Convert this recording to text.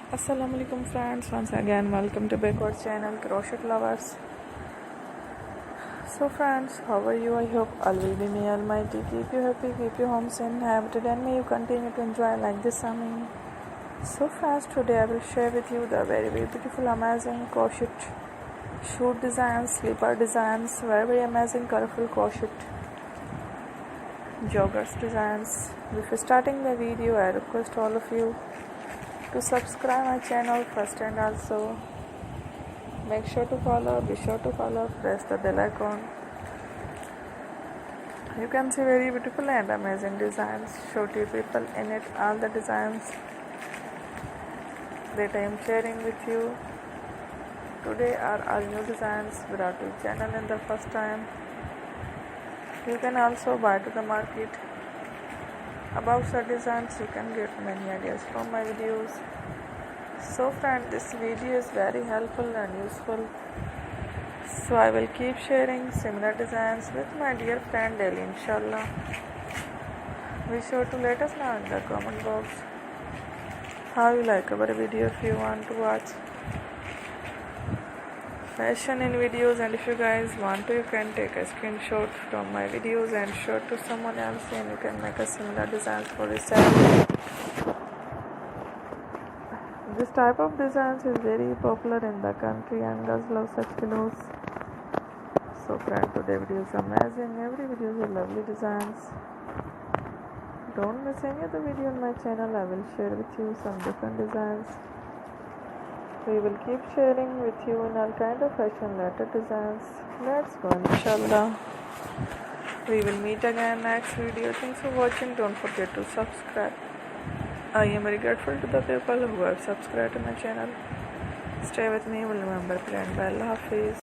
Assalamualaikum friends, once again welcome to Backward channel Crochet Lovers. So friends, how are you? I hope all will be may almighty keep you happy, keep you home safe and happy, and may you continue to enjoy like this summer. So friends, today I will share with you the very beautiful amazing crochet shoot designs, slipper designs, very amazing colorful crochet joggers designs. Before starting the video, I request all of you to subscribe my channel first, and also be sure to follow, press the bell icon. You can see very beautiful and amazing designs, show to people in it, all the designs that I am sharing with you today are all new designs brought to channel in the first time. You can also buy to the market. About the designs, you can get many ideas from my videos. So friend, this video is very helpful and useful. So I will keep sharing similar designs with my dear friend daily, inshallah. Be sure to let us know in the comment box how you like our video. If you want to watch fashion in videos, and if you guys want to, you can take a screenshot from my videos and show to someone else, and you can make a similar designs for yourself. This type of designs is very popular in the country and girls love such clothes. So friend, today video is amazing. Every video is a lovely designs. Don't miss any other video on my channel. I will share with you some different designs. We will keep sharing with you in all kind of fashion related designs. Let's go, inshallah. We will meet again next video. Thanks for watching. Don't forget to subscribe. I am very grateful to the people who have subscribed to my channel. Stay with me. Will remember plan. Allah Hafiz.